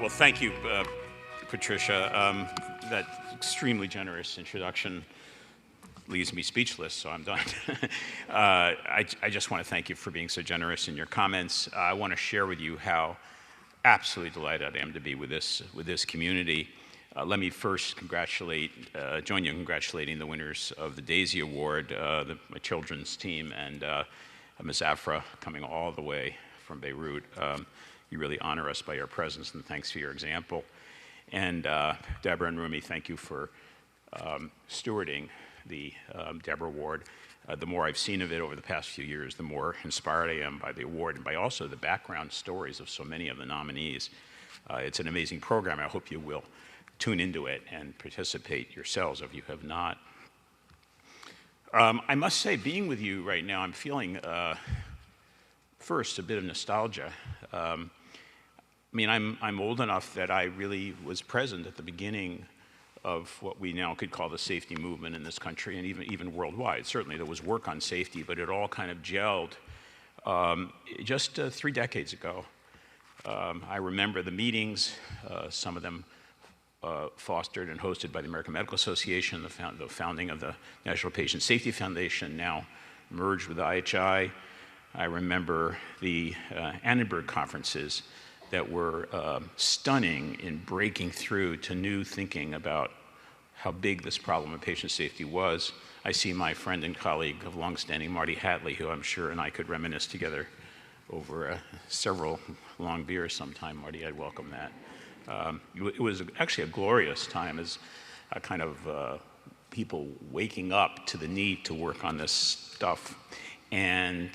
Well, thank you, Patricia. That extremely generous introduction leaves me speechless, so I'm done. I just want to thank you for being so generous in your comments. I want to share with you how absolutely delighted I am to be with this community. Let me first join you in congratulating the winners of the Daisy Award, my children's team, and Ms. Afra coming all the way from Beirut. You really honor us by your presence, and thanks for your example. And Deborah and Rumi, thank you for stewarding the Deborah Award. The more I've seen of it over the past few years, the more inspired I am by the award and by also the background stories of so many of the nominees. It's an amazing program. I hope you will tune into it and participate yourselves if you have not. I must say, being with you right now, I'm feeling, first, a bit of nostalgia. I mean, I'm old enough that I really was present at the beginning of what we now could call the safety movement in this country and even worldwide. Certainly there was work on safety, but it all kind of gelled just 3 decades ago. I remember the meetings, some of them fostered and hosted by the American Medical Association, the founding of the National Patient Safety Foundation, now merged with the IHI. I remember the Annenberg conferences that were stunning in breaking through to new thinking about how big this problem of patient safety was. I see my friend and colleague of longstanding, Marty Hatley, who I'm sure and I could reminisce together over several long beers sometime. Marty, I'd welcome that. It was actually a glorious time as a kind of people waking up to the need to work on this stuff. And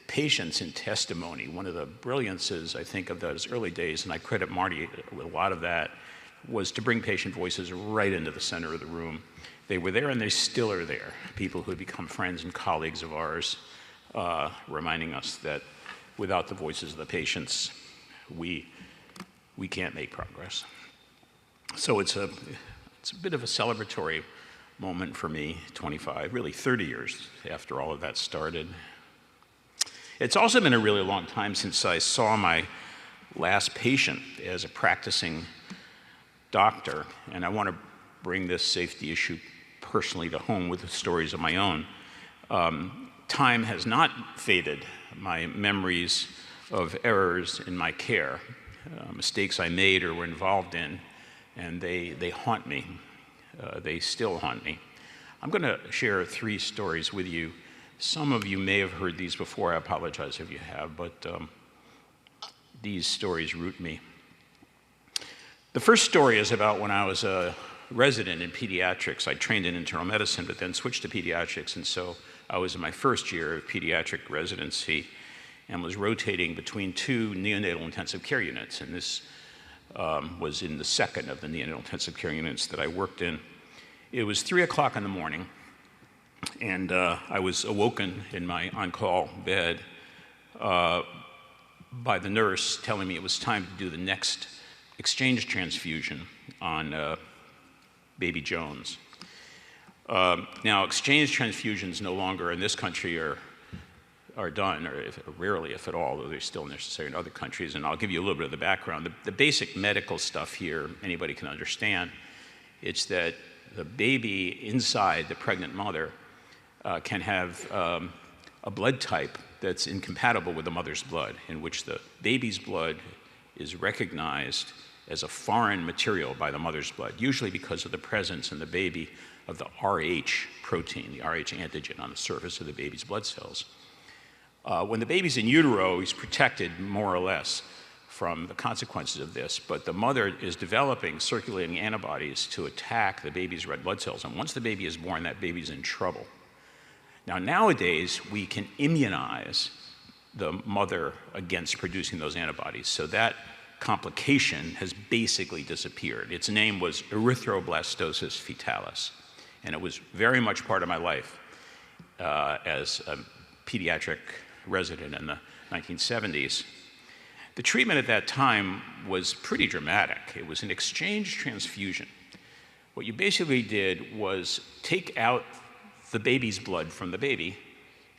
patience and testimony, one of the brilliances, I think, of those early days, and I credit Marty with a lot of that, was to bring patient voices right into the center of the room. They were there and they still are there. People who had become friends and colleagues of ours, reminding us that without the voices of the patients, we can't make progress. So it's a bit of a celebratory moment for me, 25, really 30 years after all of that started. It's also been a really long time since I saw my last patient as a practicing doctor, and I want to bring this safety issue personally to home with the stories of my own. Time has not faded my memories of errors in my care, mistakes I made or were involved in, and they haunt me. They still haunt me. I'm going to share 3 stories with you. Some of you may have heard these before. I apologize if you have, but these stories root me. The first story is about when I was a resident in pediatrics. I trained in internal medicine, but then switched to pediatrics, and so I was in my first year of pediatric residency and was rotating between 2 neonatal intensive care units, and this was in the second of the neonatal intensive care units that I worked in. It was 3 o'clock in the morning, and I was awoken in my on-call bed by the nurse telling me it was time to do the next exchange transfusion on baby Jones. Now, exchange transfusions no longer in this country are done, or rarely, if at all, though they're still necessary in other countries, and I'll give you a little bit of the background. The basic medical stuff here, anybody can understand. It's that the baby inside the pregnant mother can have a blood type that's incompatible with the mother's blood, in which the baby's blood is recognized as a foreign material by the mother's blood, usually because of the presence in the baby of the Rh protein, the Rh antigen on the surface of the baby's blood cells. When the baby's in utero, he's protected more or less from the consequences of this, but the mother is developing circulating antibodies to attack the baby's red blood cells, and once the baby is born, that baby's in trouble. Now, nowadays, we can immunize the mother against producing those antibodies, so that complication has basically disappeared. Its name was erythroblastosis fetalis, and it was very much part of my life as a pediatric resident in the 1970s. The treatment at that time was pretty dramatic. It was an exchange transfusion. What you basically did was take out the baby's blood from the baby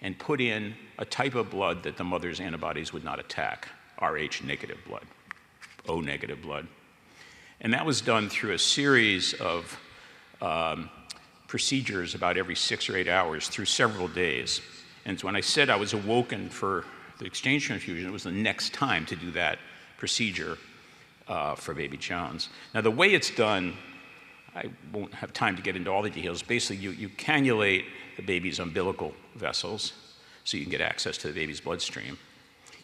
and put in a type of blood that the mother's antibodies would not attack, Rh negative blood, O negative blood. And that was done through a series of procedures about every 6 or 8 hours through several days. And when I said I was awoken for the exchange transfusion, it was the next time to do that procedure for baby Jones. Now, the way it's done, I won't have time to get into all the details. Basically, you cannulate the baby's umbilical vessels so you can get access to the baby's bloodstream.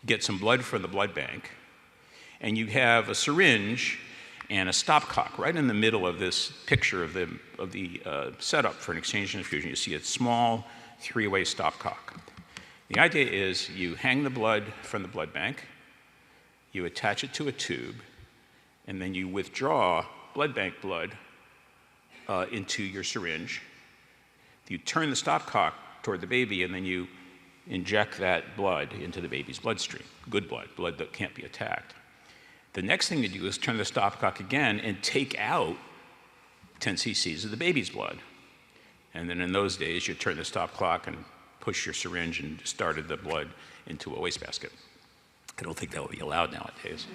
You get some blood from the blood bank, and you have a syringe and a stopcock right in the middle of this picture of the setup for an exchange transfusion. You see a small 3-way stopcock. The idea is you hang the blood from the blood bank, you attach it to a tube, and then you withdraw blood bank blood into your syringe. You turn the stopcock toward the baby, and then you inject that blood into the baby's bloodstream. Good blood, blood that can't be attacked. The next thing to do is turn the stopcock again and take out 10 cc's of the baby's blood. And then in those days, you turn the stopcock and push your syringe and started the blood into a wastebasket. I don't think that would be allowed nowadays.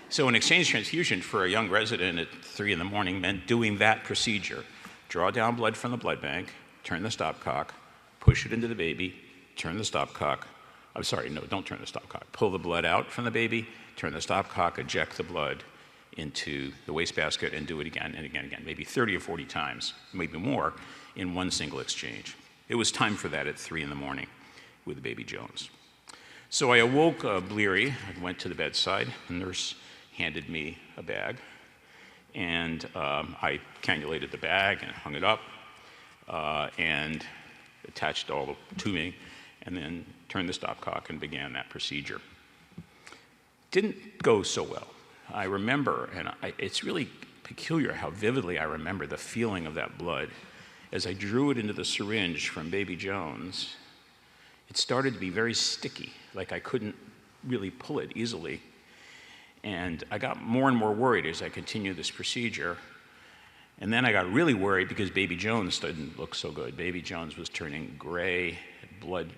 So an exchange transfusion for a young resident at 3 in the morning meant doing that procedure. Draw down blood from the blood bank, turn the stopcock, push it into the baby, turn the stopcock. I'm sorry, no, don't turn the stopcock. Pull the blood out from the baby, turn the stopcock, eject the blood into the wastebasket, and do it again and again and again, maybe 30 or 40 times, maybe more, in one single exchange. It was time for that at 3 in the morning with baby Jones. So I awoke bleary. I went to the bedside. The nurse handed me a bag, and I cannulated the bag and hung it up and attached all to me, and then turned the stopcock and began that procedure. Didn't go so well. I remember, and it's really peculiar how vividly I remember the feeling of that blood. As I drew it into the syringe from baby Jones, it started to be very sticky, like I couldn't really pull it easily. And I got more and more worried as I continued this procedure. And then I got really worried because baby Jones didn't look so good. Baby Jones was turning gray, blood,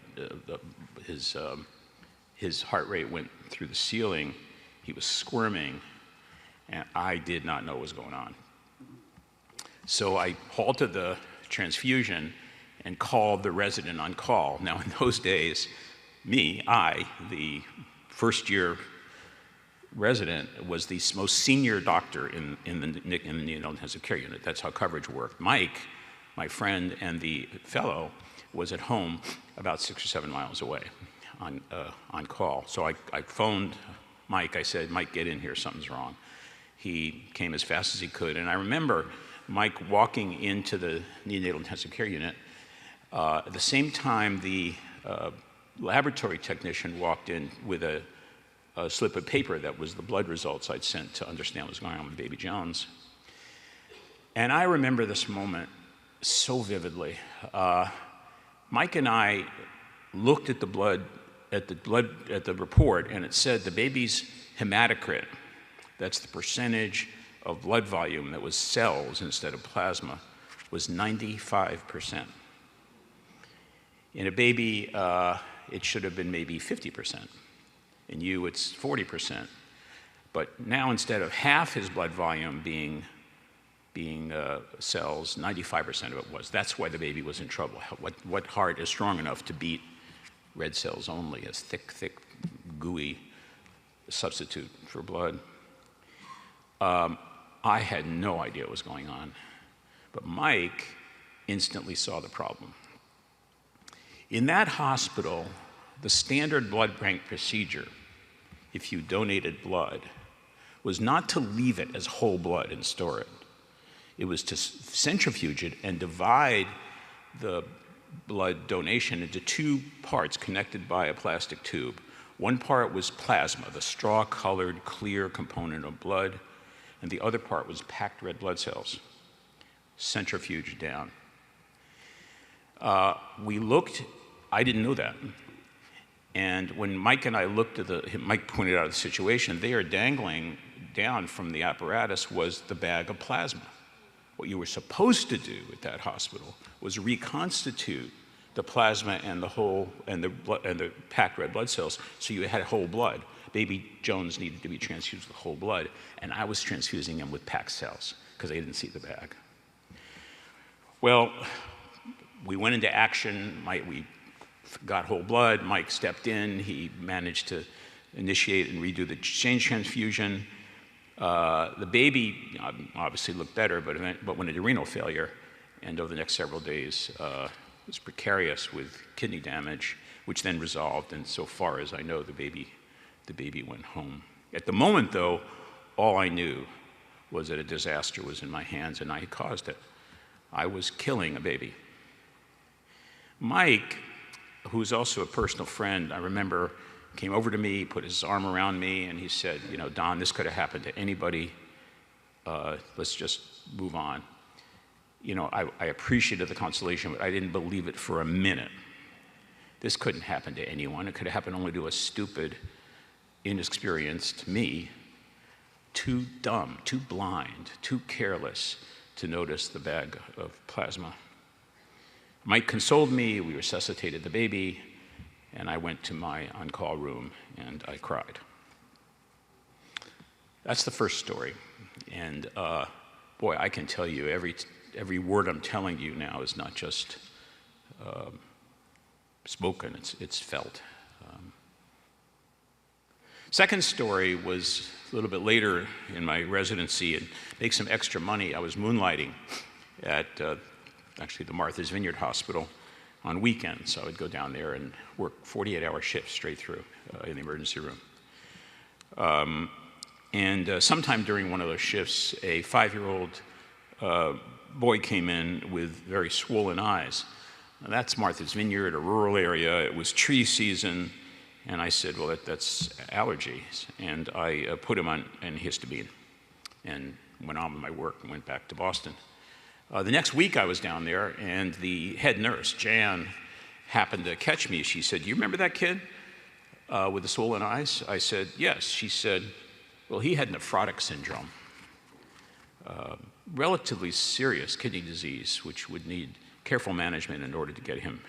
his heart rate went through the ceiling. He was squirming, and I did not know what was going on. So I halted the transfusion and called the resident on call. Now, in those days, the first-year resident, was the most senior doctor in the neonatal intensive care unit. That's how coverage worked. Mike, my friend and the fellow, was at home about 6 or 7 miles away on call. So I phoned Mike. I said, Mike, get in here, something's wrong. He came as fast as he could, and I remember Mike walking into the neonatal intensive care unit. At the same time, the laboratory technician walked in with a slip of paper that was the blood results I'd sent to understand what was going on with baby Jones. And I remember this moment so vividly. Mike and I looked at the report, and it said the baby's hematocrit, that's the percentage of blood volume that was cells instead of plasma, was 95%. In a baby, it should have been maybe 50%. In you, it's 40%. But now, instead of half his blood volume being cells, 95% of it was. That's why the baby was in trouble. What heart is strong enough to beat red cells only, as thick, gooey substitute for blood? I had no idea what was going on. But Mike instantly saw the problem. In that hospital, the standard blood bank procedure, if you donated blood, was not to leave it as whole blood and store it. It was to centrifuge it and divide the blood donation into 2 parts connected by a plastic tube. One part was plasma, the straw-colored, clear component of blood, and the other part was packed red blood cells, centrifuged down. We looked, I didn't know that. And when Mike and I looked at Mike pointed out the situation, there dangling down from the apparatus was the bag of plasma. What you were supposed to do at that hospital was reconstitute the plasma and the packed red blood cells so you had whole blood. baby Jones needed to be transfused with whole blood, and I was transfusing him with packed cells because I didn't see the bag. Well, we went into action. We got whole blood. Mike stepped in. He managed to initiate and redo the exchange transfusion. The baby obviously looked better, but went into renal failure, and over the next several days was precarious with kidney damage, which then resolved. And so far as I know, the baby went home. At the moment, though, all I knew was that a disaster was in my hands, and I had caused it. I was killing a baby. Mike, who's also a personal friend, I remember, came over to me, put his arm around me, and he said, you know, Don, this could have happened to anybody. Let's just move on. You know, I appreciated the consolation, but I didn't believe it for a minute. This couldn't happen to anyone. It could have happened only to a stupid, inexperienced me, too dumb, too blind, too careless to notice the bag of plasma. Mike consoled me, we resuscitated the baby, and I went to my on-call room and I cried. That's the first story. And boy, I can tell you every word I'm telling you now is not just spoken, it's felt. Second story was a little bit later in my residency, and make some extra money. I was moonlighting at actually the Martha's Vineyard Hospital on weekends. So I would go down there and work 48-hour shifts straight through in the emergency room. Sometime during one of those shifts, a 5-year-old boy came in with very swollen eyes. Now, that's Martha's Vineyard, a rural area. It was tree season. And I said, well, that's allergies. And I put him on antihistamine and went on with my work and went back to Boston. The next week I was down there, and the head nurse, Jan, happened to catch me. She said, do you remember that kid with the swollen eyes? I said, yes. She said, well, he had nephrotic syndrome, relatively serious kidney disease, which would need careful management in order to get him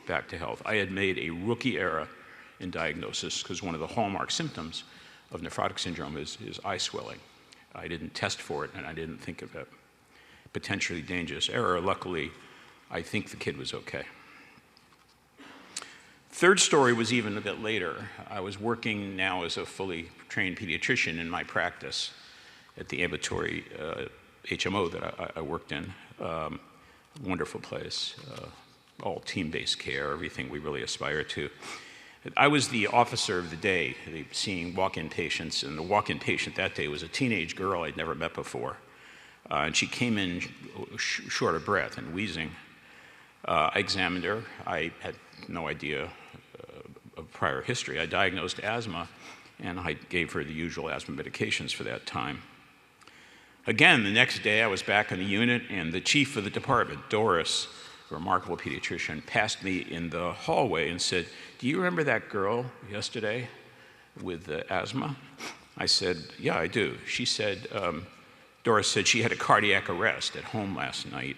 back to health. I had made a rookie error in diagnosis because one of the hallmark symptoms of nephrotic syndrome is eye swelling. I didn't test for it, and I didn't think of a potentially dangerous error. Luckily, I think the kid was okay. Third story was even a bit later. I was working now as a fully trained pediatrician in my practice at the ambulatory HMO that I worked in. Wonderful place, all team-based care, everything we really aspire to. I was the officer of the day, seeing walk-in patients, and the walk-in patient that day was a teenage girl I'd never met before. And she came in short of breath and wheezing. I examined her. I had no idea of prior history. I diagnosed asthma, and I gave her the usual asthma medications for that time. Again, the next day I was back in the unit, and the chief of the department, Doris, a remarkable pediatrician, passed me in the hallway and said, do you remember that girl yesterday with asthma? I said, yeah, I do. She said, Doris said she had a cardiac arrest at home last night.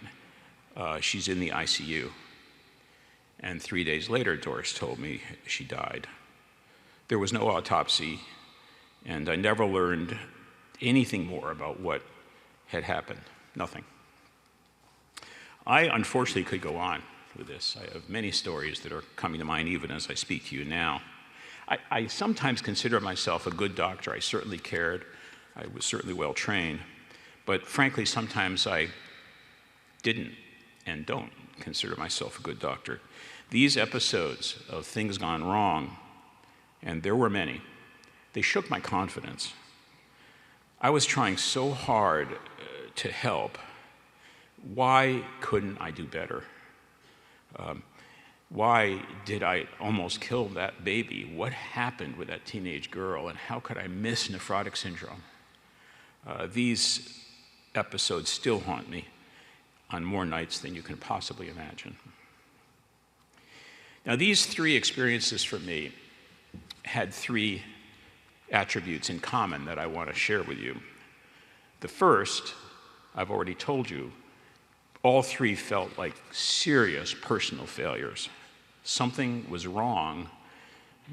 She's in the ICU. And 3 days later, Doris told me she died. There was no autopsy, and I never learned anything more about what had happened. Nothing. I unfortunately could go on with this. I have many stories that are coming to mind even as I speak to you now. I sometimes consider myself a good doctor. I certainly cared. I was certainly well trained. But frankly, sometimes I didn't and don't consider myself a good doctor. These episodes of things gone wrong, and there were many, they shook my confidence. I was trying so hard to help. Why couldn't I do better? Why did I almost kill that baby? What happened with that teenage girl, and how could I miss nephrotic syndrome? These episodes still haunt me on more nights than you can possibly imagine. Now, these three experiences for me had three attributes in common that I want to share with you. The first, I've already told you, all three felt like serious personal failures. Something was wrong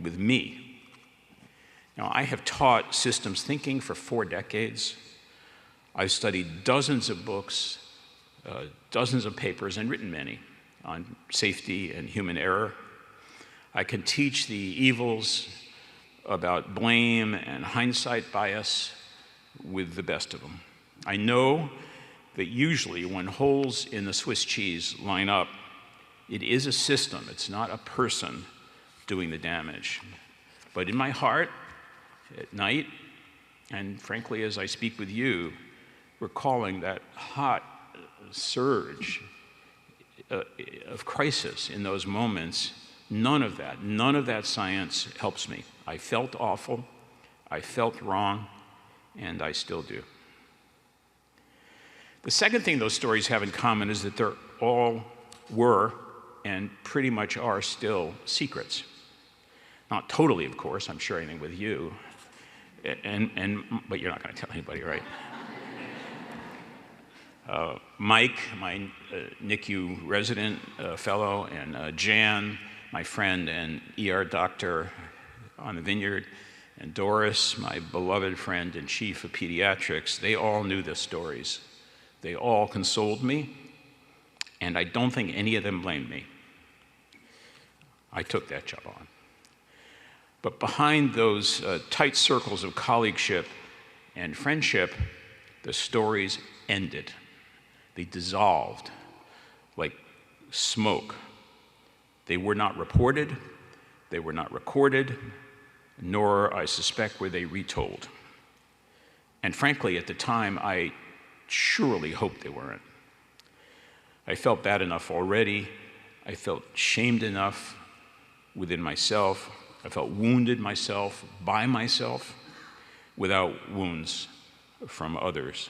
with me. Now, I have taught systems thinking for 4 decades. I've studied dozens of books, dozens of papers, and written many on safety and human error. I can teach the evils about blame and hindsight bias with the best of them. I know that usually when holes in the Swiss cheese line up, it is a system, it's not a person doing the damage. But in my heart, at night, and frankly as I speak with you, recalling that hot surge of crisis in those moments, none of that science helps me. I felt awful, I felt wrong, and I still do. The second thing those stories have in common is that they're all were and pretty much are still secrets. Not totally, of course, I'm sharing them with you, but you're not going to tell anybody, right? Mike, my NICU resident fellow, and Jan, my friend and ER doctor on the Vineyard, and Doris, my beloved friend and chief of pediatrics, they all knew the stories. They all consoled me, and I don't think any of them blamed me. I took that job on. But behind those tight circles of colleagueship and friendship, the stories ended. They dissolved like smoke. They were not reported, they were not recorded, nor, I suspect, were they retold. And frankly, at the time, I surely hoped they weren't. I felt bad enough already. I felt shamed enough within myself. I felt wounded myself by myself without wounds from others.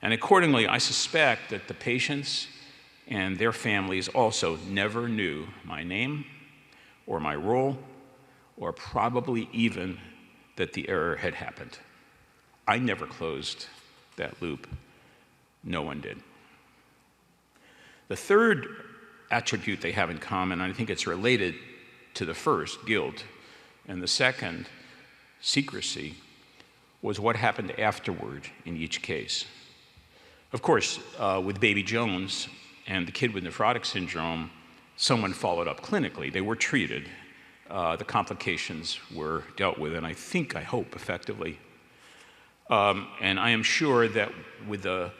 And accordingly, I suspect that the patients and their families also never knew my name or my role, or probably even that the error had happened. I never closed that loop. No one did. The third attribute they have in common, and I think it's related to the first, guilt, and the second, secrecy, was what happened afterward in each case. Of course, with baby Jones and the kid with nephrotic syndrome, someone followed up clinically. They were treated. The complications were dealt with, and I hope, effectively. And I am sure that with the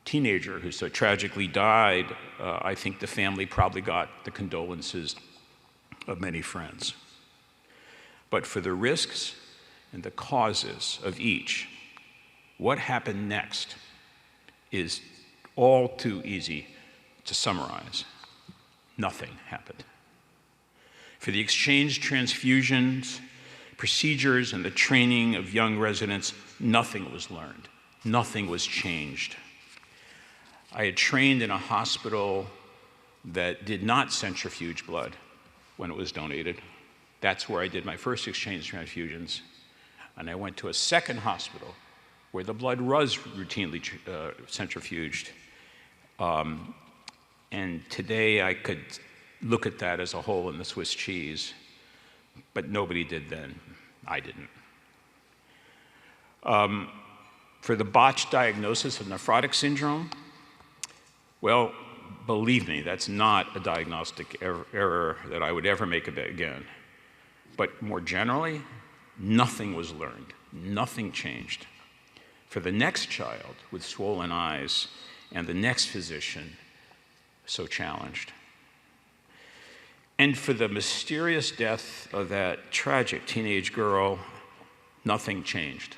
teenager who so tragically died, I think the family probably got the condolences of many friends. But for the risks and the causes of each, what happened next is all too easy to summarize. Nothing happened. For the exchange transfusions, procedures, and the training of young residents, nothing was learned. Nothing was changed. I had trained in a hospital that did not centrifuge blood when it was donated. That's where I did my first exchange transfusions. And I went to a second hospital where the blood was routinely centrifuged. And today I could look at that as a hole in the Swiss cheese, but nobody did then. I didn't. For the botched diagnosis of nephrotic syndrome, well, believe me, that's not a diagnostic error that I would ever make again. But more generally, nothing was learned, nothing changed. For the next child with swollen eyes and the next physician so challenged. And for the mysterious death of that tragic teenage girl, nothing changed.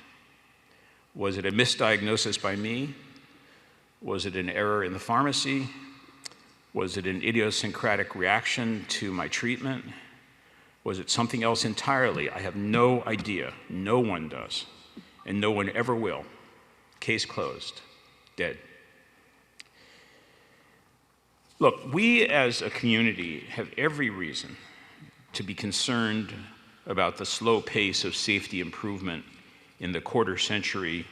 Was it a misdiagnosis by me? Was it an error in the pharmacy? Was it an idiosyncratic reaction to my treatment? Was it something else entirely? I have no idea. No one does. And no one ever will. Case closed. Dead. Look, we as a community have every reason to be concerned about the slow pace of safety improvement in the quarter century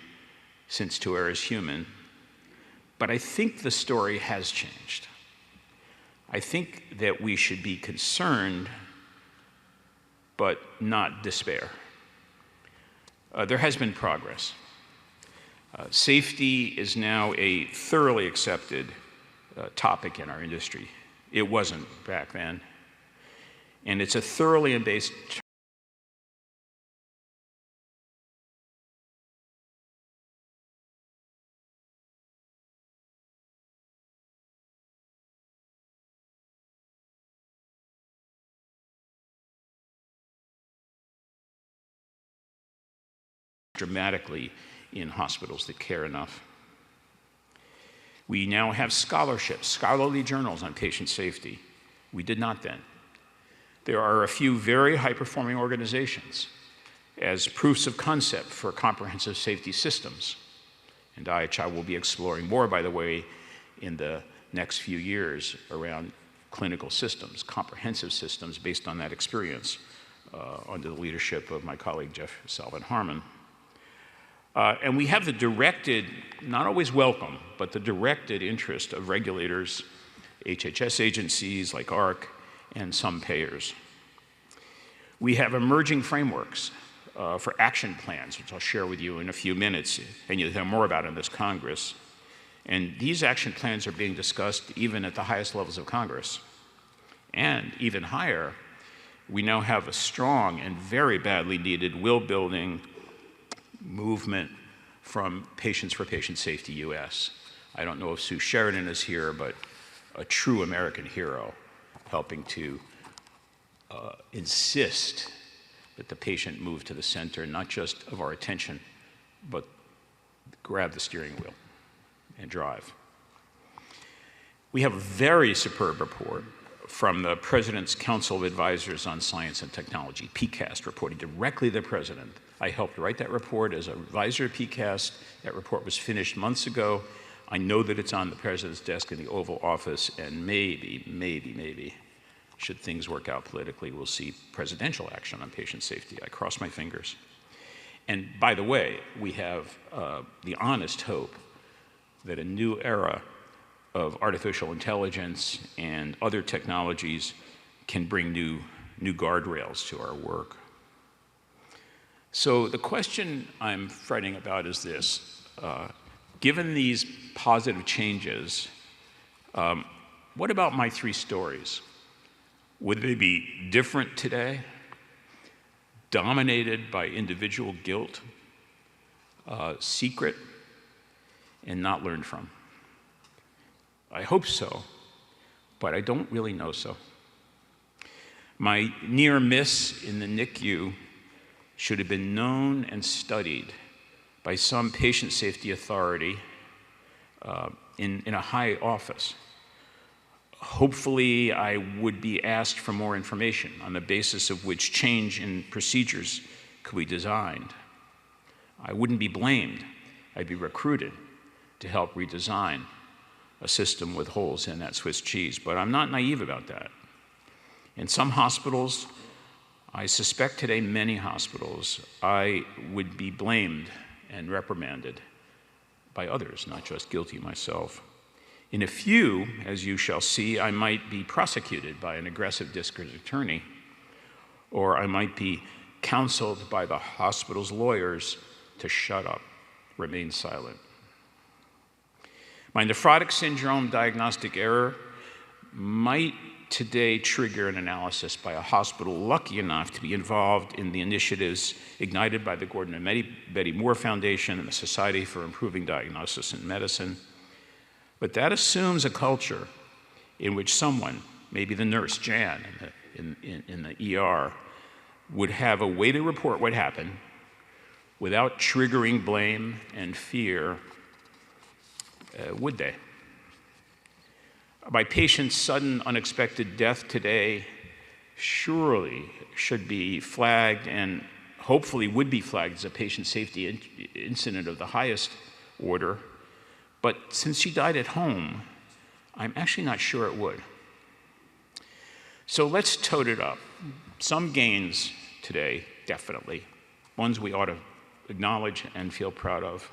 since To Err Is Human. But I think the story has changed. I think that we should be concerned but not despair. There has been progress. Safety is now a thoroughly accepted topic in our industry. It wasn't back then. And it's a thoroughly embraced dramatically in hospitals that care enough. We now have scholarships, scholarly journals on patient safety. We did not then. There are a few very high-performing organizations as proofs of concept for comprehensive safety systems. And IHI will be exploring more, by the way, in the next few years around clinical systems, comprehensive systems based on that experience under the leadership of my colleague, Jeff Salvin-Harmon. And we have the directed, not always welcome, but the directed interest of regulators, HHS agencies like AHRQ, and some payers. We have emerging frameworks for action plans, which I'll share with you in a few minutes, and you'll hear more about in this Congress. And these action plans are being discussed even at the highest levels of Congress. And even higher, we now have a strong and very badly needed will-building movement from Patients for Patient Safety US. I don't know if Sue Sheridan is here, but a true American hero, helping to insist that the patient move to the center, not just of our attention, but grab the steering wheel and drive. We have a very superb report from the President's Council of Advisors on Science and Technology, PCAST, reporting directly to the President. I helped write that report as an advisor to PCAST. That report was finished months ago. I know that it's on the President's desk in the Oval Office, and maybe, should things work out politically, we'll see presidential action on patient safety. I cross my fingers. And by the way, we have the honest hope that a new era of artificial intelligence and other technologies can bring new guardrails to our work. So the question I'm fretting about is this. Given these positive changes, what about my three stories? Would they be different today? Dominated by individual guilt, secret, and not learned from? I hope so, but I don't really know so. My near miss in the NICU should have been known and studied by some patient safety authority in a high office. Hopefully, I would be asked for more information on the basis of which change in procedures could be designed. I wouldn't be blamed. I'd be recruited to help redesign a system with holes in that Swiss cheese. But I'm not naive about that. In some hospitals, I suspect today many hospitals, I would be blamed and reprimanded by others, not just guilty myself. In a few, as you shall see, I might be prosecuted by an aggressive district attorney, or I might be counseled by the hospital's lawyers to shut up, remain silent. My nephrotic syndrome diagnostic error might today trigger an analysis by a hospital lucky enough to be involved in the initiatives ignited by the Gordon and Betty Moore Foundation and the Society for Improving Diagnosis in Medicine. But that assumes a culture in which someone, maybe the nurse, Jan, in the ER, would have a way to report what happened without triggering blame and fear, would they? My patient's sudden, unexpected death today surely should be flagged and hopefully would be flagged as a patient safety incident of the highest order. But since she died at home, I'm actually not sure it would. So let's tote it up. Some gains today, definitely. Ones we ought to acknowledge and feel proud of.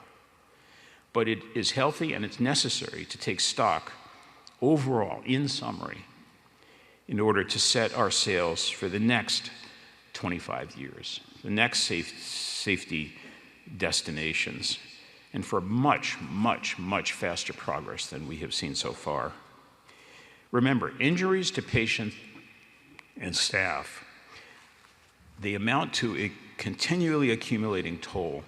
But it is healthy and it's necessary to take stock overall, in summary, in order to set our sails for the next 25 years, the next safety destinations, and for much, much, much faster progress than we have seen so far. Remember, injuries to patients and staff, they amount to a continually accumulating toll,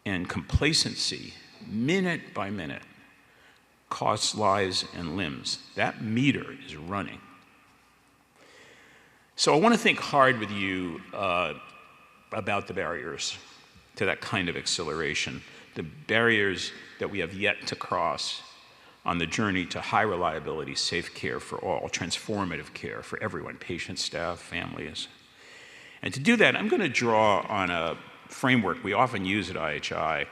and complacency, minute by minute, costs lives and limbs. That meter is running. So I want to think hard with you about the barriers to that kind of acceleration, the barriers that we have yet to cross on the journey to high reliability, safe care for all, transformative care for everyone, patients, staff, families. And to do that, I'm going to draw on a framework we often use at IHI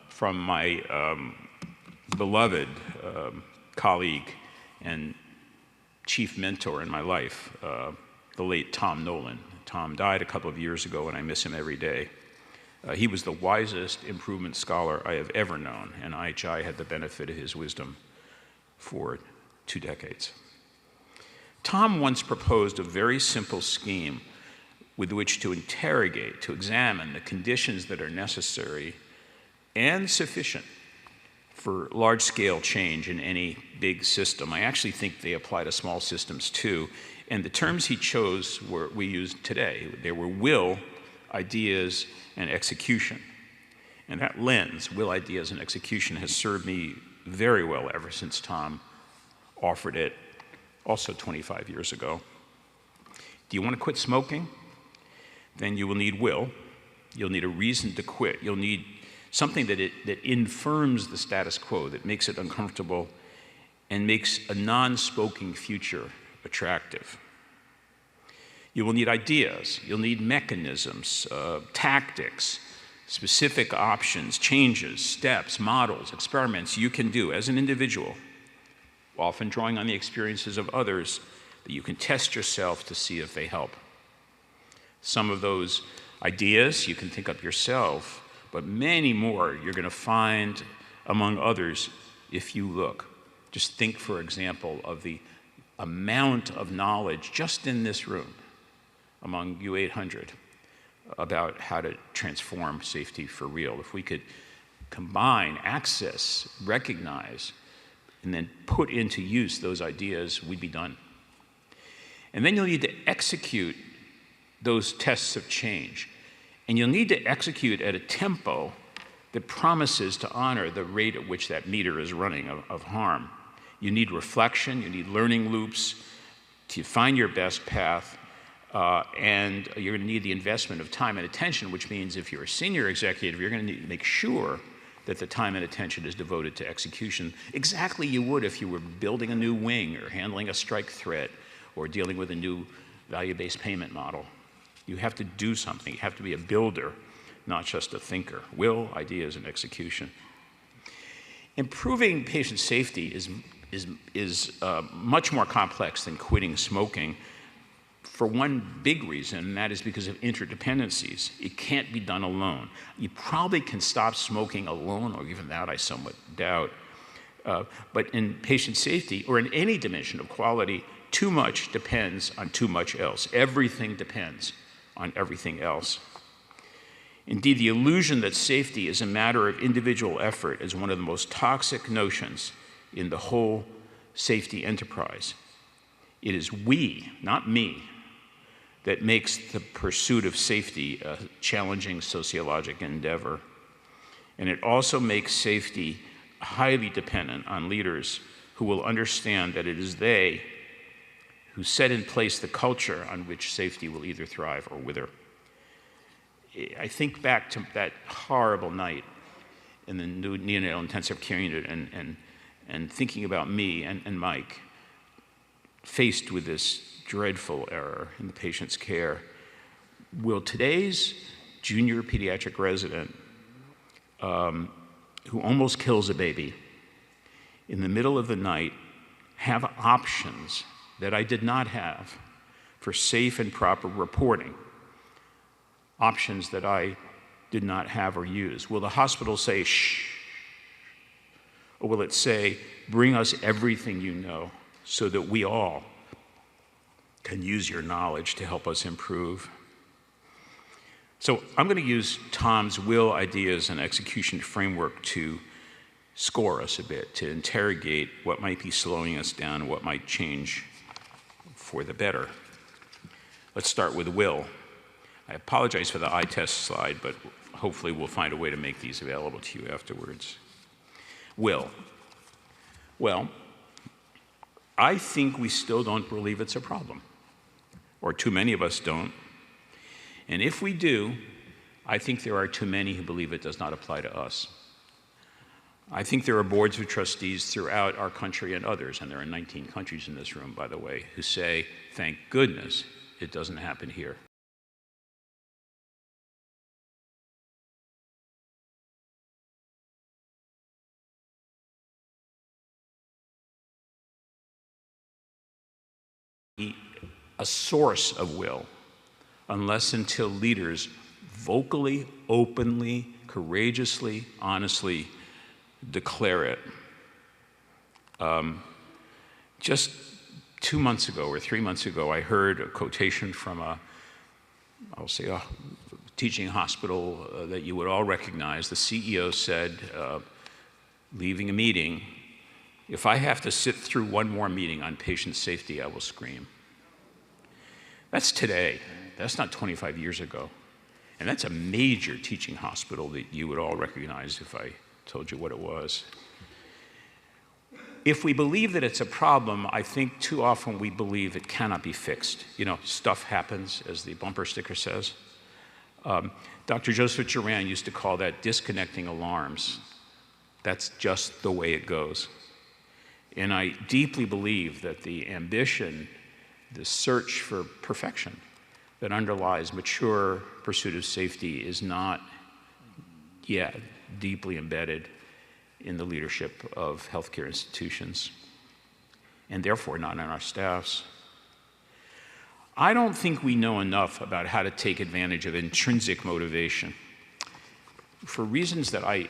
from my beloved colleague and chief mentor in my life, the late Tom Nolan. Tom died a couple of years ago, and I miss him every day. He was the wisest improvement scholar I have ever known, and IHI had the benefit of his wisdom for 2 decades. Tom once proposed a very simple scheme with which to interrogate, to examine the conditions that are necessary and sufficient for large-scale change in any big system. I actually think they apply to small systems too, and the terms he chose we use today. They were will, ideas, and execution. And that lens, will, ideas, and execution, has served me very well ever since Tom offered it also 25 years ago. Do you want to quit smoking? Then you will need will. You'll need a reason to quit. You'll need something that infirms the status quo, that makes it uncomfortable and makes a non-smoking future attractive. You will need ideas. You'll need mechanisms, tactics, specific options, changes, steps, models, experiments you can do as an individual, often drawing on the experiences of others, that you can test yourself to see if they help. Some of those ideas you can think up yourself, but many more you're going to find among others if you look. Just think, for example, of the amount of knowledge just in this room among you 800 about how to transform safety for real. If we could combine, access, recognize, and then put into use those ideas, we'd be done. And then you'll need to execute those tests of change. And you'll need to execute at a tempo that promises to honor the rate at which that meter is running of harm. You need reflection, you need learning loops to find your best path, and you're going to need the investment of time and attention, which means if you're a senior executive, you're going to need to make sure that the time and attention is devoted to execution exactly you would if you were building a new wing or handling a strike threat or dealing with a new value-based payment model. You have to do something. You have to be a builder, not just a thinker. Will, ideas, and execution. Improving patient safety is much more complex than quitting smoking for one big reason, and that is because of interdependencies. It can't be done alone. You probably can stop smoking alone, or even that I somewhat doubt. But in patient safety, or in any dimension of quality, too much depends on too much else. Everything depends on everything else. Indeed, the illusion that safety is a matter of individual effort is one of the most toxic notions in the whole safety enterprise. It is we, not me, that makes the pursuit of safety a challenging sociologic endeavor. And it also makes safety highly dependent on leaders who will understand that it is they who set in place the culture on which safety will either thrive or wither. I think back to that horrible night in the neonatal intensive care unit and thinking about me and Mike faced with this dreadful error in the patient's care. Will today's junior pediatric resident who almost kills a baby in the middle of the night have options that I did not have for safe and proper reporting? Options that I did not have or use. Will the hospital say, shh? Or will it say, bring us everything you know so that we all can use your knowledge to help us improve. So I'm going to use Tom's will, ideas, and execution framework to score us a bit, to interrogate what might be slowing us down and what might change for the better. Let's start with will. I apologize for the eye test slide, but hopefully we'll find a way to make these available to you afterwards. Will. Well, I think we still don't believe it's a problem, or too many of us don't. And if we do, I think there are too many who believe it does not apply to us. I think there are boards of trustees throughout our country and others, and there are 19 countries in this room, by the way, who say, thank goodness it doesn't happen here. A source of will, unless until leaders vocally, openly, courageously, honestly declare it. Just 2 months ago or 3 months ago, I heard a quotation from a teaching hospital that you would all recognize. The CEO said, leaving a meeting, "If I have to sit through one more meeting on patient safety, I will scream." That's today. That's not 25 years ago. And that's a major teaching hospital that you would all recognize if I told you what it was. If we believe that it's a problem, I think too often we believe it cannot be fixed. You know, stuff happens, as the bumper sticker says. Dr. Joseph Duran used to call that disconnecting alarms. That's just the way it goes. And I deeply believe that the ambition, the search for perfection that underlies mature pursuit of safety is not yet deeply embedded in the leadership of healthcare institutions, and therefore not in our staffs. I don't think we know enough about how to take advantage of intrinsic motivation. For reasons that I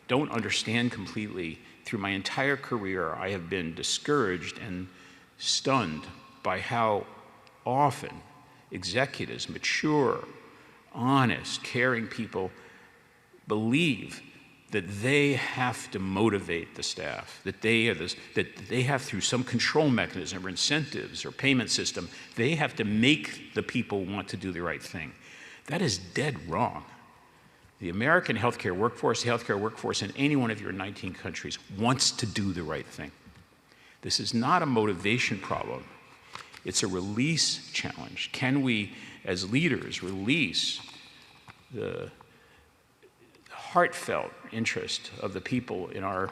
don't understand completely, through my entire career, I have been discouraged and stunned by how often executives, mature, honest, caring people, believe that they have to motivate the staff, that they have, through some control mechanism or incentives or payment system, they have to make the people want to do the right thing. That is dead wrong. The American healthcare workforce in any one of your 19 countries wants to do the right thing. This is not a motivation problem. It's a release challenge. Can we, as leaders, release the heartfelt interest of the people in our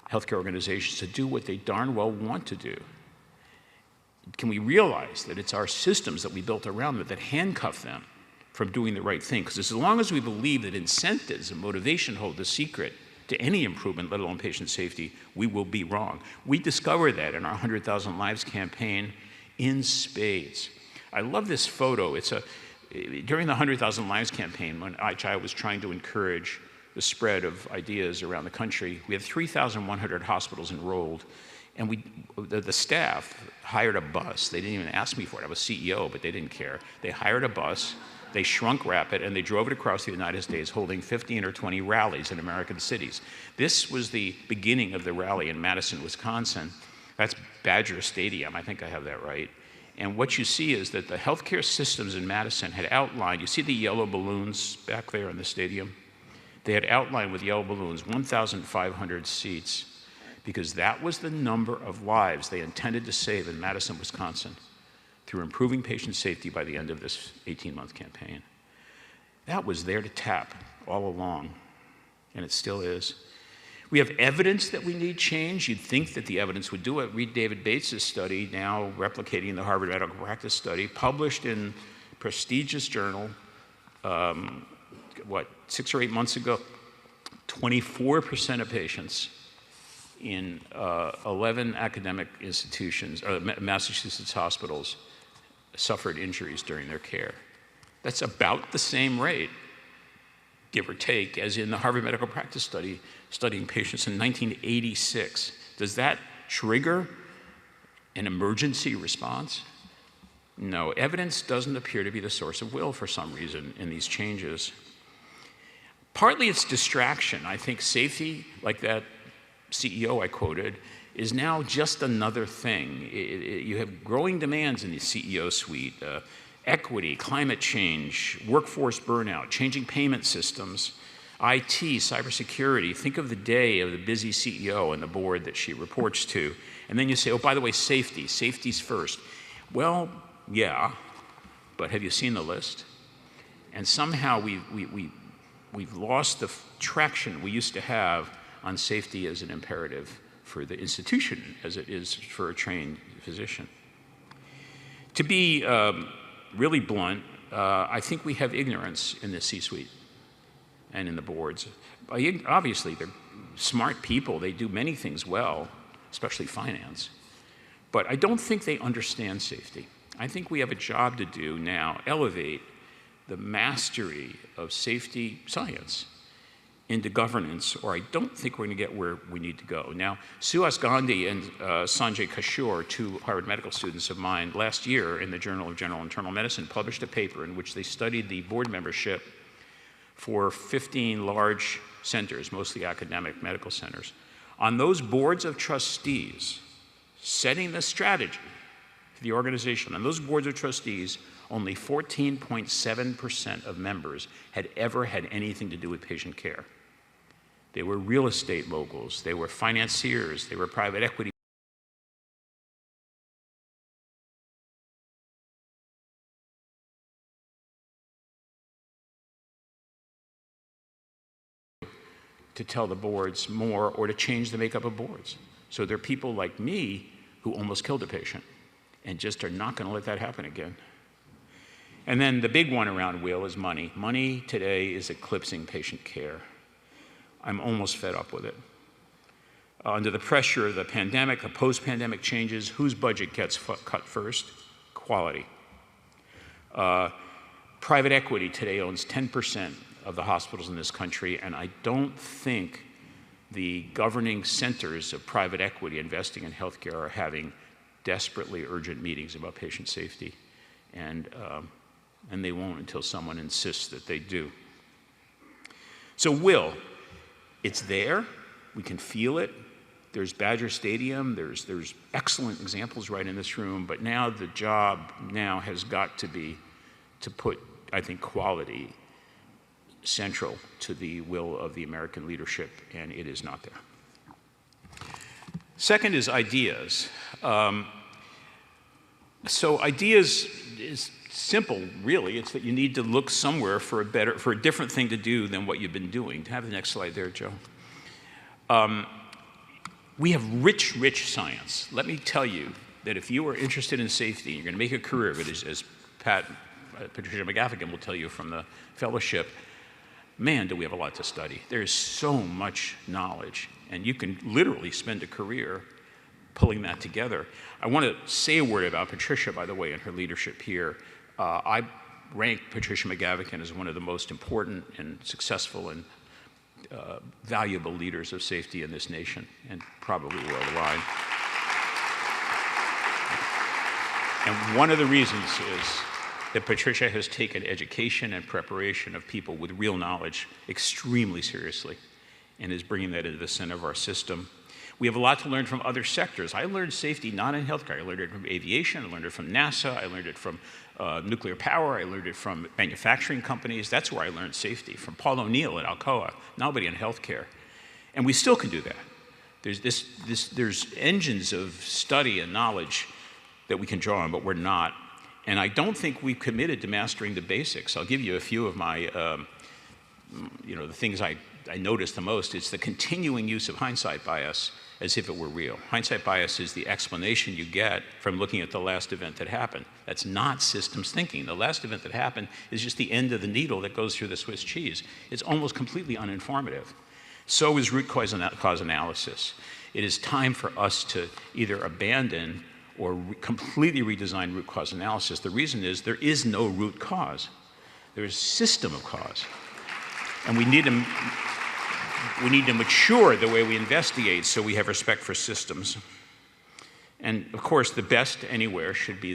healthcare organizations to do what they darn well want to do? Can we realize that it's our systems that we built around them that handcuff them from doing the right thing? Because as long as we believe that incentives and motivation hold the secret to any improvement, let alone patient safety, we will be wrong. We discovered that in our 100,000 Lives campaign in spades. I love this photo. During the 100,000 Lives campaign, when IHI was trying to encourage the spread of ideas around the country, we had 3,100 hospitals enrolled, and the staff hired a bus. They didn't even ask me for it. I was CEO, but they didn't care. They hired a bus, they shrunk wrap it, and they drove it across the United States holding 15 or 20 rallies in American cities. This was the beginning of the rally in Madison, Wisconsin. That's Badger Stadium, I think I have that right. And what you see is that the healthcare systems in Madison had outlined, you see the yellow balloons back there in the stadium? They had outlined with yellow balloons 1,500 seats, because that was the number of lives they intended to save in Madison, Wisconsin, through improving patient safety by the end of this 18-month campaign. That was there to tap all along, and it still is. We have evidence that we need change. You'd think that the evidence would do it. Read David Bates's study, now replicating the Harvard Medical Practice study, published in a prestigious journal, 6 or 8 months ago. 24% of patients in 11 academic institutions, Massachusetts hospitals, suffered injuries during their care. That's about the same rate, give or take, as in the Harvard Medical Practice study, studying patients in 1986. Does that trigger An emergency response? No, evidence doesn't appear to be the source of will for some reason in these changes. Partly it's distraction. I think safety, like that CEO I quoted, is now just another thing. You have growing demands in the CEO suite, equity, climate change, workforce burnout, changing payment systems, IT, cybersecurity. Think of the day of the busy CEO and the board that she reports to. And then you say, oh, by the way, safety. Safety's first. Well, yeah, but have you seen the list? And somehow we've lost the traction we used to have on safety as an imperative for the institution as it is for a trained physician. To be really blunt, I think we have ignorance in the C-suite and in the boards. Obviously, they're smart people. They do many things well, especially finance. But I don't think they understand safety. I think we have a job to do now, elevate the mastery of safety science into governance, or I don't think we're going to get where we need to go. Now, Suhas Gandhi and Sanjay Kishore, two Harvard medical students of mine, last year in the Journal of General Internal Medicine published a paper in which they studied the board membership for 15 large centers, mostly academic medical centers. On those boards of trustees, setting the strategy for the organization, on those boards of trustees, only 14.7% of members had ever had anything to do with patient care. They were real estate moguls, they were financiers, they were private equity. To tell the boards more or to change the makeup of boards. So there are people like me who almost killed a patient and just are not going to let that happen again. And then the big one around will is money. Money today is eclipsing patient care. I'm almost fed up with it. Under the pressure of the pandemic, the post-pandemic changes, whose budget gets cut first? Quality. Private equity today owns 10% of the hospitals in this country, and I don't think the governing centers of private equity investing in healthcare are having desperately urgent meetings about patient safety, and they won't until someone insists that they do. So will, it's there, we can feel it. There's Badger Stadium, there's excellent examples right in this room, but now the job now has got to be to put, I think, quality central to the will of the American leadership, and it is not there. Second is ideas. So ideas is simple, really. It's that you need to look somewhere for a different thing to do than what you've been doing. Have the next slide there, Joe. We have rich, rich science. Let me tell you that if you are interested in safety, you're going to make a career of it, as Patricia McGaffigan will tell you from the fellowship, man, do we have a lot to study. There's so much knowledge, and you can literally spend a career pulling that together. I want to say a word about Patricia, by the way, and her leadership here. I rank Patricia McGaffigan as one of the most important and successful and valuable leaders of safety in this nation, and probably worldwide. And one of the reasons is that Patricia has taken education and preparation of people with real knowledge extremely seriously and is bringing that into the center of our system. We have a lot to learn from other sectors. I learned safety not in healthcare. I learned it from aviation, I learned it from NASA, I learned it from nuclear power, I learned it from manufacturing companies. That's where I learned safety, from Paul O'Neill at Alcoa, nobody in healthcare. And we still can do that. There's engines of study and knowledge that we can draw on, but we're not. And I don't think we've committed to mastering the basics. I'll give you a few of my, the things I noticed the most. It's the continuing use of hindsight bias as if it were real. Hindsight bias is the explanation you get from looking at the last event that happened. That's not systems thinking. The last event that happened is just the end of the needle that goes through the Swiss cheese. It's almost completely uninformative. So is root cause analysis. It is time for us to either abandon or completely redesign root cause analysis. The reason is there is no root cause. There is a system of cause. And we need to mature the way we investigate so we have respect for systems. And of course, the best anywhere should be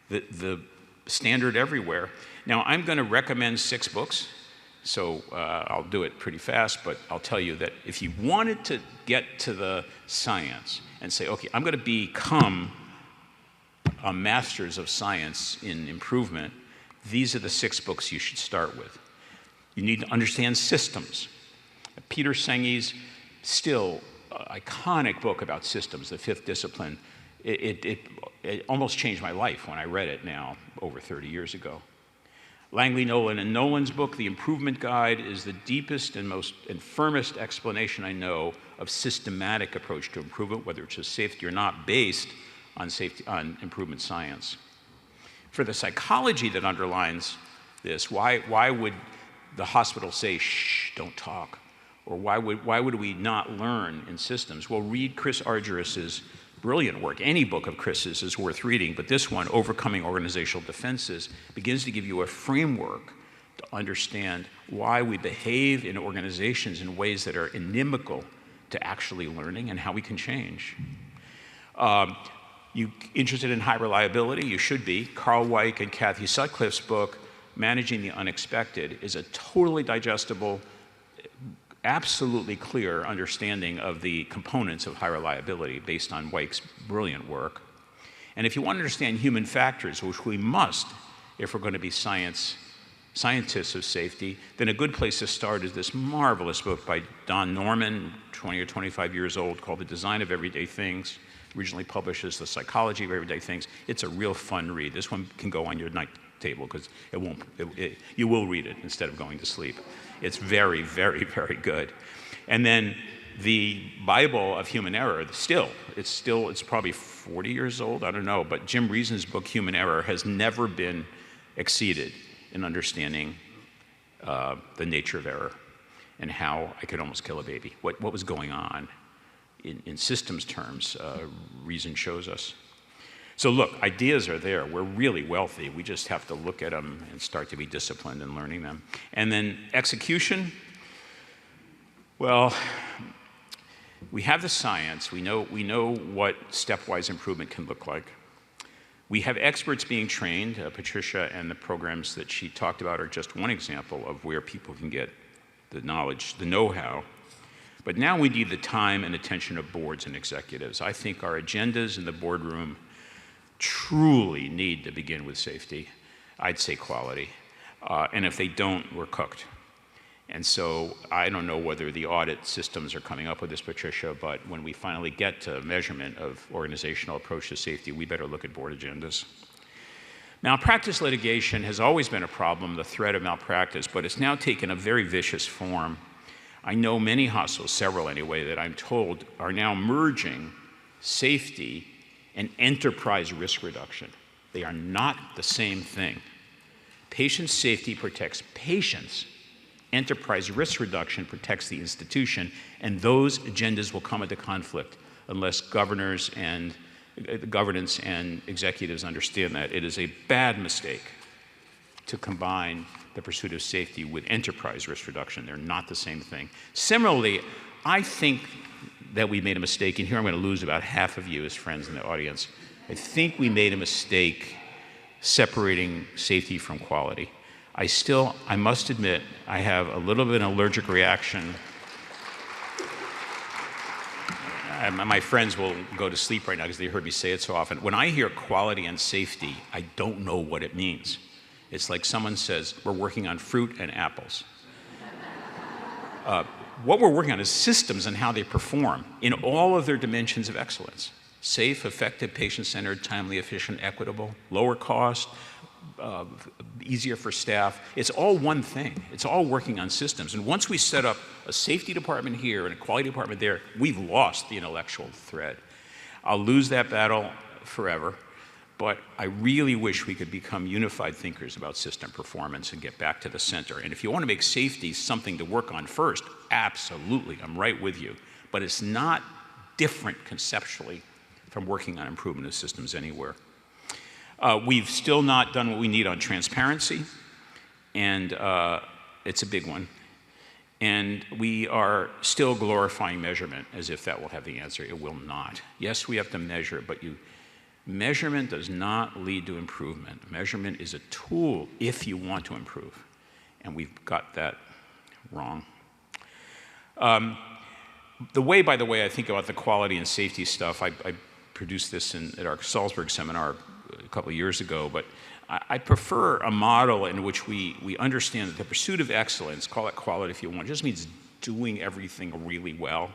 the standard everywhere. Now, I'm going to recommend 6 books, so I'll do it pretty fast, but I'll tell you that if you wanted to get to the science and say, okay, I'm going to become a master's of science in improvement, these are the 6 books you should start with. You need to understand systems. Peter Senge's still iconic book about systems, The Fifth Discipline, it almost changed my life when I read it now, over 30 years ago. Langley Nolan and Nolan's book, The Improvement Guide, is the deepest and firmest explanation I know of systematic approach to improvement, whether it's safety or not, based on improvement science. For the psychology that underlines this, why would the hospital say, shh, don't talk? Or why would we not learn in systems? Well, read Chris Argyris's brilliant work. Any book of Chris's is worth reading, but this one, Overcoming Organizational Defenses, begins to give you a framework to understand why we behave in organizations in ways that are inimical to actually learning and how we can change. You interested in high reliability? You should be. Carl Weick and Kathy Sutcliffe's book, Managing the Unexpected, is a totally digestible, absolutely clear understanding of the components of high reliability based on Weick's brilliant work. And if you want to understand human factors, which we must if we're going to be scientists of safety, then a good place to start is this marvelous book by Don Norman, 20 or 25 years old, called The Design of Everyday Things, originally published as The Psychology of Everyday Things. It's a real fun read. This one can go on your night table because you will read it instead of going to sleep. It's very, very, very good. And then the Bible of Human Error, it's probably 40 years old, I don't know, but Jim Reason's book, Human Error, has never been exceeded in understanding the nature of error and how I could almost kill a baby. What was going on in systems terms, Reason shows us. So look, ideas are there. We're really wealthy. We just have to look at them and start to be disciplined in learning them. And then execution, well, we have the science. We know what stepwise improvement can look like. We have experts being trained. Patricia and the programs that she talked about are just one example of where people can get the knowledge, the know-how. But now we need the time and attention of boards and executives. I think our agendas in the boardroom truly need to begin with safety. I'd say quality. And if they don't, we're cooked. And so I don't know whether the audit systems are coming up with this, Patricia, but when we finally get to measurement of organizational approach to safety, we better look at board agendas. Malpractice litigation has always been a problem, the threat of malpractice, but it's now taken a very vicious form. I know many hospitals, several anyway, that I'm told are now merging safety and enterprise risk reduction. They are not the same thing. Patient safety protects patients. Enterprise risk reduction protects the institution, and those agendas will come into conflict unless governance and executives understand that. It is a bad mistake to combine the pursuit of safety with enterprise risk reduction. They're not the same thing. Similarly, I think that we made a mistake, and here I'm going to lose about half of you as friends in the audience. I think we made a mistake separating safety from quality. I must admit, I have a little bit of an allergic reaction. My friends will go to sleep right now because they heard me say it so often. When I hear quality and safety, I don't know what it means. It's like someone says, we're working on fruit and apples. What we're working on is systems and how they perform in all of their dimensions of excellence. Safe, effective, patient-centered, timely, efficient, equitable, lower cost, easier for staff. It's all one thing. It's all working on systems. And once we set up a safety department here and a quality department there, we've lost the intellectual thread. I'll lose that battle forever, but I really wish we could become unified thinkers about system performance and get back to the center. And if you want to make safety something to work on first, absolutely, I'm right with you. But it's not different conceptually from working on improvement of systems anywhere. We've still not done what we need on transparency, and it's a big one. And we are still glorifying measurement as if that will have the answer. It will not. Yes, we have to measure, but measurement does not lead to improvement. Measurement is a tool if you want to improve. And we've got that wrong. The way, by the way, I think about the quality and safety stuff, I produced this at our Salzburg seminar a couple of years ago, but I prefer a model in which we understand that the pursuit of excellence, call it quality if you want, just means doing everything really well,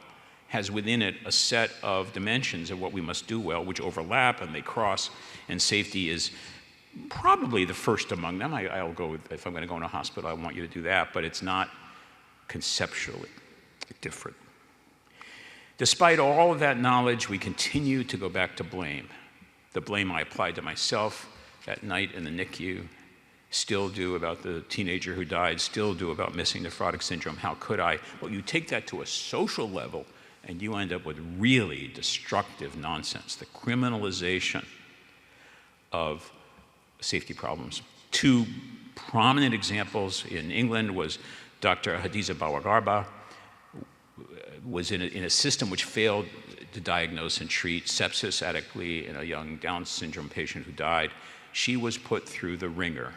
has within it a set of dimensions of what we must do well, which overlap and they cross, and safety is probably the first among them. I'll go with, if I'm going to go in a hospital, I want you to do that, but it's not conceptually different. Despite all of that knowledge, we continue to go back to blame. The blame I applied to myself at night in the NICU, still do about the teenager who died, still do about missing nephrotic syndrome. How could I? Well, you take that to a social level, and you end up with really destructive nonsense, the criminalization of safety problems. Two prominent examples in England was Dr. Hadiza Bawagarba was in a system which failed to diagnose and treat sepsis adequately in a young Down syndrome patient who died. She was put through the ringer.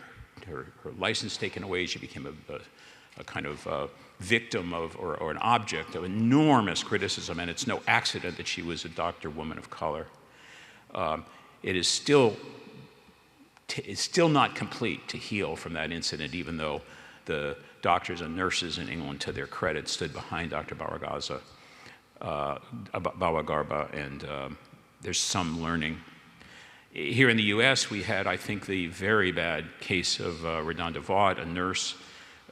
Her license taken away, she became a kind of victim of, or an object of enormous criticism, and it's no accident that she was a doctor, woman of color. It's still not complete to heal from that incident, even though the doctors and nurses in England, to their credit, stood behind Dr. Bawagarba, and there's some learning. Here in the US, we had, I think, the very bad case of Redonda Vaught, a nurse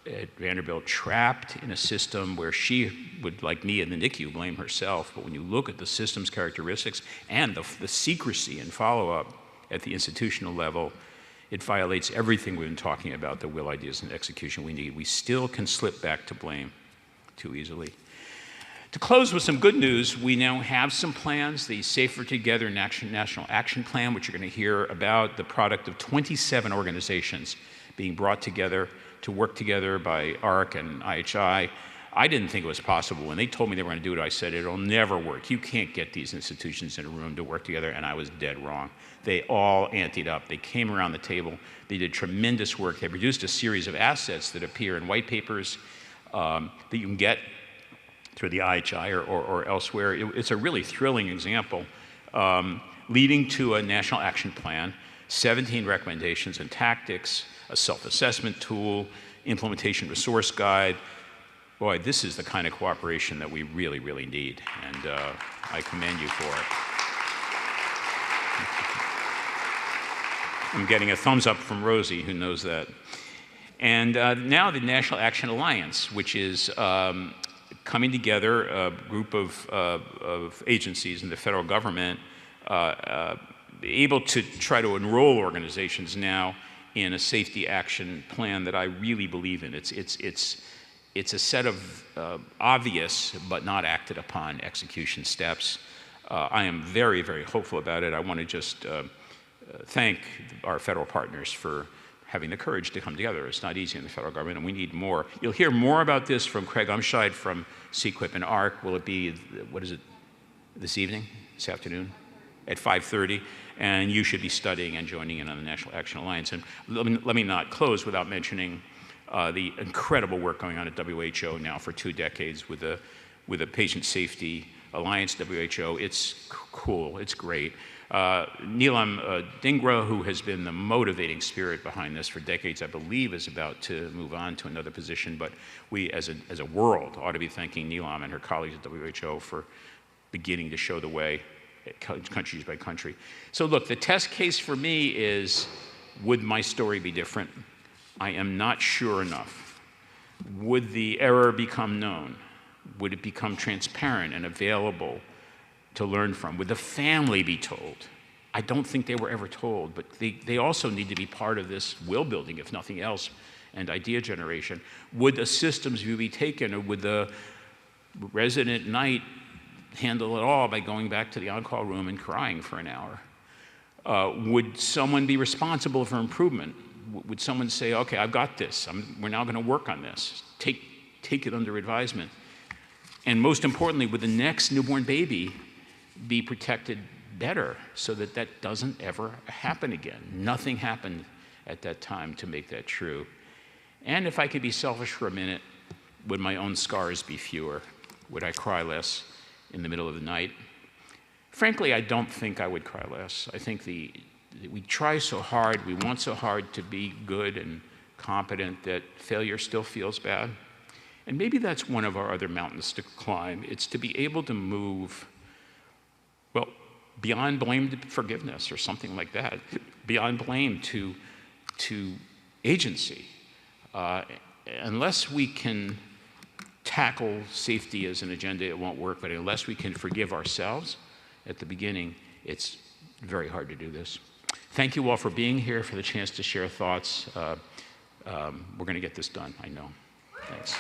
at Vanderbilt, trapped in a system where she would, like me in the NICU, blame herself. But when you look at the system's characteristics and the secrecy and follow-up at the institutional level, it violates everything we've been talking about, the will, ideas, and execution we need. We still can slip back to blame too easily. To close with some good news, we now have some plans, the Safer Together National Action Plan, which you're going to hear about, the product of 27 organizations being brought together to work together by ARC and IHI. I didn't think it was possible. When they told me they were going to do it, I said, it'll never work. You can't get these institutions in a room to work together, and I was dead wrong. They all anteed up. They came around the table. They did tremendous work. They produced a series of assets that appear in white papers that you can get through the IHI or elsewhere. It's a really thrilling example, leading to a national action plan, 17 recommendations and tactics, a self-assessment tool, implementation resource guide. Boy, this is the kind of cooperation that we really, really need, and I commend you for it. I'm getting a thumbs up from Rosie, who knows that. And now the National Action Alliance, which is coming together, a group of agencies in the federal government, able to try to enroll organizations now in a safety action plan that I really believe in. It's a set of obvious but not acted upon execution steps. I am very, very hopeful about it. I want to just thank our federal partners for having the courage to come together. It's not easy in the federal government, and we need more. You'll hear more about this from Craig Umscheid from CEQIP and ARC. Will it be, what is it, this evening, this afternoon, at 5:30? And you should be studying and joining in on the National Action Alliance. And let me not close without mentioning the incredible work going on at WHO now for 2 decades with the Patient Safety Alliance, WHO. It's cool, it's great. Neelam Dhingra, who has been the motivating spirit behind this for decades, I believe is about to move on to another position, but we as a world ought to be thanking Neelam and her colleagues at WHO for beginning to show the way, countries by country. So look, the test case for me is, would my story be different? I am not sure enough. Would the error become known? Would it become transparent and available to learn from? Would the family be told? I don't think they were ever told, but they also need to be part of this will building, if nothing else, and idea generation. Would the systems view be taken, or would the resident knight handle it all by going back to the on-call room and crying for an hour? Would someone be responsible for improvement? Would someone say, okay, I've got this, we're now going to work on this, take take it under advisement. And most importantly, with the next newborn baby, be protected better so that that doesn't ever happen again. Nothing happened at that time to make that true. And if I could be selfish for a minute, would my own scars be fewer? Would I cry less in the middle of the night? Frankly, I don't think I would cry less. I think we try so hard, we want so hard to be good and competent that failure still feels bad. And maybe that's one of our other mountains to climb. It's to be able to move, well, beyond blame to forgiveness or something like that, beyond blame to agency. Unless we can tackle safety as an agenda, it won't work, but unless we can forgive ourselves at the beginning, it's very hard to do this. Thank you all for being here, for the chance to share thoughts. We're going to get this done, I know. Thanks.